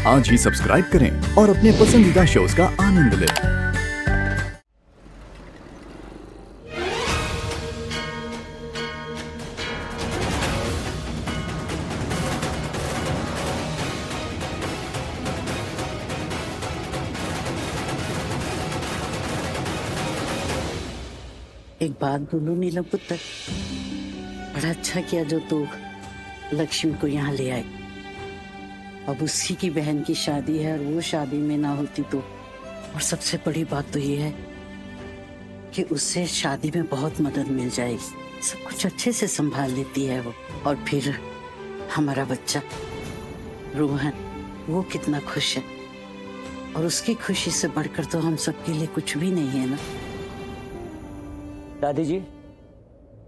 आज ही सब्सक्राइब करें और अपने पसंदीदा शोज का आनंद लें। एक बात बोलूं नीलम पुत्र, बड़ा अच्छा किया जो तू लक्ष्मी को यहाँ ले आई। अब उसी की बहन की शादी है और वो शादी में ना होती तो। और सबसे बड़ी बात तो ये है कि उससे शादी में बहुत मदद मिल जाएगी, सब कुछ अच्छे से संभाल लेती है वो। और फिर हमारा बच्चा रोहन, वो कितना खुश है, और उसकी खुशी से बढ़कर तो हम सबके लिए कुछ भी नहीं है ना। दादी जी,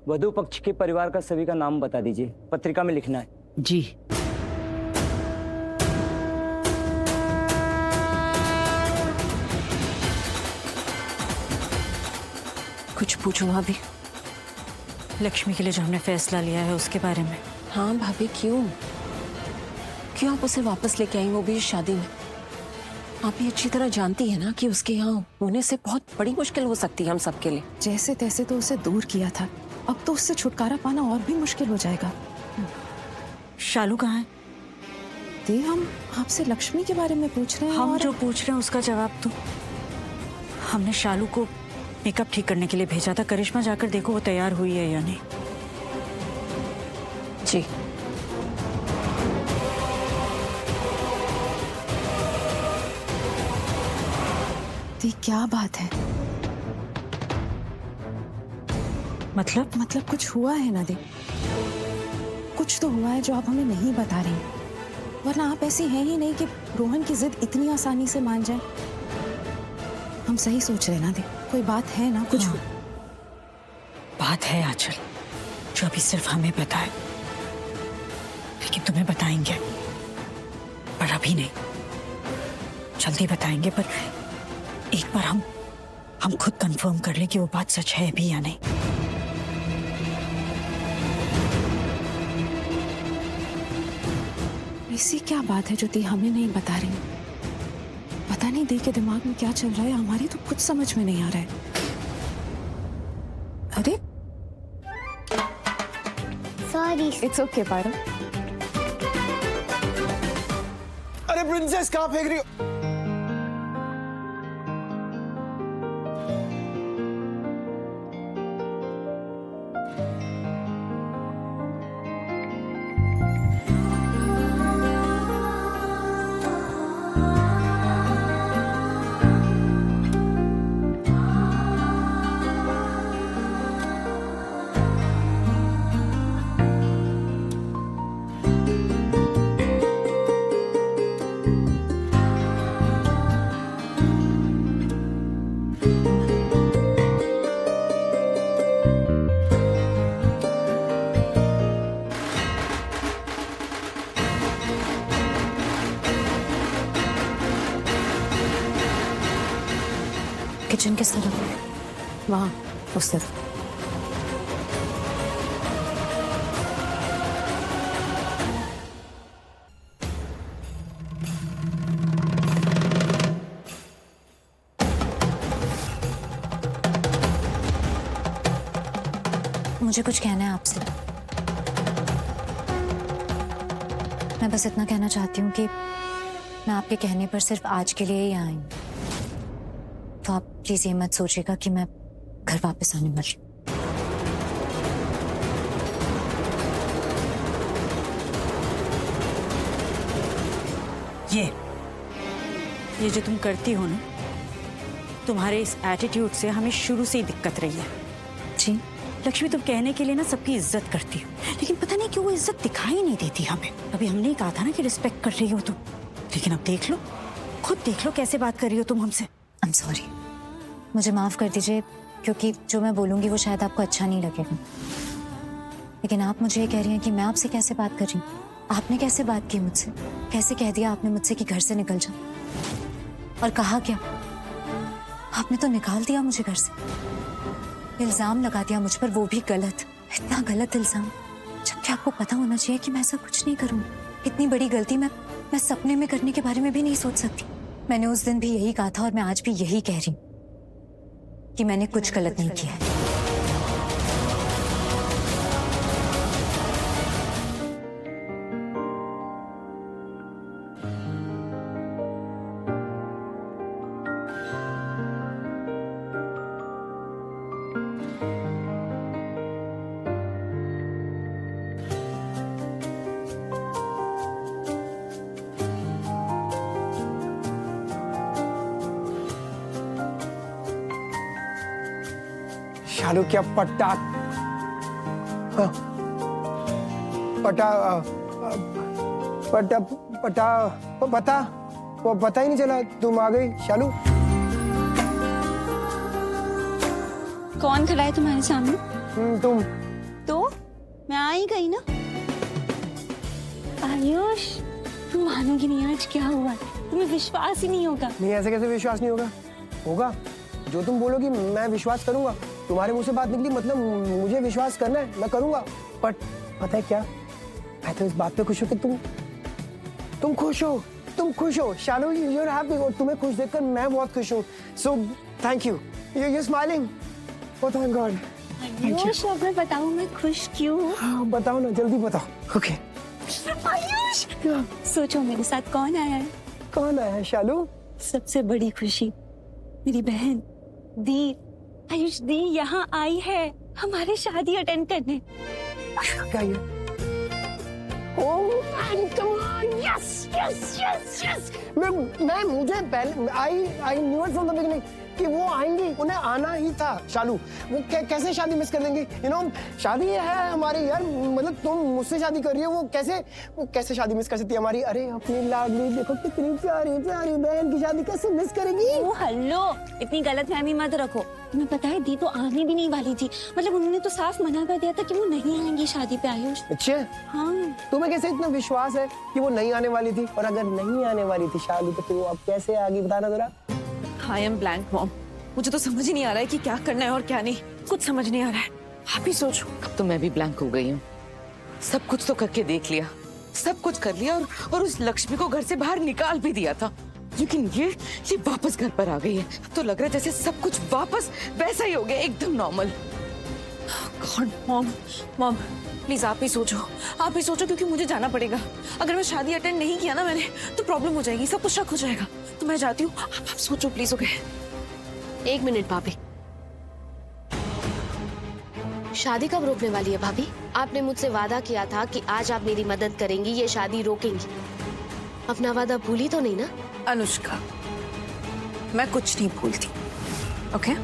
वधू पक्ष के परिवार का सभी का नाम बता दीजिए, पत्रिका में लिखना है। जी। कुछ पूछो भाभी। लक्ष्मी के लिए जो हमने फैसला लिया है उसके बारे में। हाँ भाभी, क्यों आप उसे वापस लेके आई, वो भी इस शादी में? आप ये अच्छी तरह जानती है ना कि उसके यहाँ होने से बहुत बड़ी मुश्किल हो सकती है हम सबके लिए। जैसे तैसे तो उसे दूर किया था, अब तो उससे छुटकारा पाना और भी मुश्किल हो जाएगा। शालू कहाँ है? दी, हम आपसे लक्ष्मी के बारे में पूछ रहे हैं। हम और जो पूछ रहे हैं उसका जवाब दो। हमने शालू को मेकअप ठीक करने के लिए भेजा था। करिश्मा, जाकर देखो वो तैयार हुई है या नहीं। जी। दी, क्या बात है? मतलब कुछ हुआ है ना दी? कुछ तो हुआ है जो आप हमें नहीं बता रही, वरना आप ऐसी हैं ही नहीं कि रोहन की जिद इतनी आसानी से मान जाए। हम सही सोच रहे ना दी? कोई बात है ना? कुछ हाँ। बात है आंचल, जो अभी सिर्फ हमें पता है, लेकिन तुम्हें बताएंगे, पर अभी नहीं। जल्दी बताएंगे, पर एक बार हम खुद कंफर्म कर लें कि वो बात सच है भी या नहीं। ऐसी क्या बात है जो दी हमें नहीं बता रही? पता नहीं दी के दिमाग में क्या चल रहा है, हमारी तो कुछ समझ में नहीं आ रहा है। अरे सॉरी। इट्स ओके पारो। अरे प्रिंसेस, कहाँ फेंक रही हो? किचन किस तरफ है? वहाँ, उस तरफ। मुझे कुछ कहना है आपसे। मैं बस इतना कहना चाहती हूँ कि मैं आपके कहने पर सिर्फ आज के लिए ही यहाँ आई हूँ। तो आप प्लीज ये मत सोचिएगा कि मैं घर वापस आने वाली। ये जो तुम करती हो ना, तुम्हारे इस एटीट्यूड से हमें शुरू से ही दिक्कत रही है। जी लक्ष्मी, तुम कहने के लिए ना सबकी इज्जत करती हो, लेकिन पता नहीं क्यों वो इज्जत दिखाई नहीं देती हमें। अभी हमने ही कहा था ना कि रिस्पेक्ट कर रही हो तुम, लेकिन अब देख लो, खुद देख लो कैसे बात कर रही हो तुम हमसे। आई एम सॉरी, मुझे माफ कर दीजिए, क्योंकि जो मैं बोलूंगी वो शायद आपको अच्छा नहीं लगेगा। लेकिन आप मुझे ये कह रही हैं कि मैं आपसे कैसे बात कर रही हूँ? आपने कैसे बात की मुझसे? कैसे कह दिया आपने मुझसे कि घर से निकल जा? और कहा क्या? आपने तो निकाल दिया मुझे घर से, इल्जाम लगा दिया मुझ पर, वो भी गलत, इतना गलत इल्जाम, जबकि आपको पता होना चाहिए कि मैं ऐसा कुछ नहीं करूँ। इतनी बड़ी गलती मैं मैं सपने में करने के बारे में भी नहीं सोच सकती। मैंने उस दिन भी यही कहा था और मैं आज भी यही कह रही हूँ कि मैंने कुछ गलत नहीं किया है। शालू क्या पट्टा हाँ, पटा पटा पटा पता वो पता ही नहीं चला तुम आ गई शालू। कौन खड़ा है तुम्हारे सामने? तुम तो मैं आ ही गई ना। आयुष, तुम मानोगी नहीं आज क्या हुआ। तुम्हें विश्वास ही नहीं होगा। नहीं, ऐसे कैसे विश्वास नहीं होगा? होगा, जो तुम बोलोगी मैं विश्वास करूंगा। तुम्हारे मुंह से बात निकली मतलब मुझे विश्वास करना है, मैं करूंगा। बट पता है क्या, मैं तो इस बात पे खुश हूँ कि तुम खुश हो। तुम खुश हो शालू, यू आर हैप्पी। और तुम्हें खुश देखकर मैं बहुत खुश हूँ। So thank you. You smiling. Oh thank God. Ayush, अब मैं बताऊं मैं खुश क्यों हूँ? हाँ बताओ ना, जल्दी बताओ। ओके आयुष, सोचो मेरे साथ कौन आया है? कौन आया है शालू? सबसे बड़ी खुशी, मेरी बहन दी। आयुष, दी यहाँ आई है हमारे शादी अटेंड करने। क्या ये? Oh come on, yes yes yes yes. मैं मुझे पहले I knew it from the beginning कि वो आएंगी, उन्हें आना ही था शालू। वो कैसे शादी मिस कर देंगे? यू नो, शादी है हमारी यार, मतलब तुम मुझसे शादी कर रही हो, वो कैसे शादी मिस कर सकती है हमारी? अरे अपनी लाडली देखो कितनी प्यारी प्यारी बहन की शादी कैसे मिस करेगी? ओ हेलो, इतनी गलतफहमी मत रखो। तुम्हें पता है दी तो आने भी नहीं वाली थी। मतलब उन्होंने तो साफ मना कर दिया था कि वो नहीं आएंगी शादी पे। आयुष अच्छा, हाँ, तुम्हें कैसे इतना विश्वास है कि वो नहीं आने वाली थी? और अगर नहीं आने वाली थी शादी तो फिर वो अब कैसे आ गई, बताना जरा। I am blank mom. मुझे तो समझ ही नहीं आ रहा है कि क्या करना है और क्या नहीं। कुछ समझ नहीं आ रहा है, आप ही सोचो। अब तो मैं भी ब्लैंक हो गई हूँ। सब कुछ तो करके देख लिया, सब कुछ कर लिया और उस लक्ष्मी को घर से बाहर निकाल भी दिया था, लेकिन ये वापस घर पर आ गई है। अब तो लग रहा है जैसे सब कुछ वापस वैसा ही हो गया, एकदम normal. God mom, mom please आप ही सोचो, आप ही सोचो, क्योंकि मुझे जाना पड़ेगा। अगर मैं शादी अटेंड नहीं किया ना मैंने तो प्रॉब्लम हो जाएगी, सब कुछ शक हो जाएगा। तो मैं जाती हूँ, आप सोचो प्लीज। ओके, एक मिनट भाभी, शादी कब रोकने वाली है भाभी? आपने मुझसे वादा किया था कि आज आप मेरी मदद करेंगी, ये शादी रोकेंगी। अपना वादा भूली तो नहीं ना? अनुष्का, मैं कुछ नहीं भूलती। ओके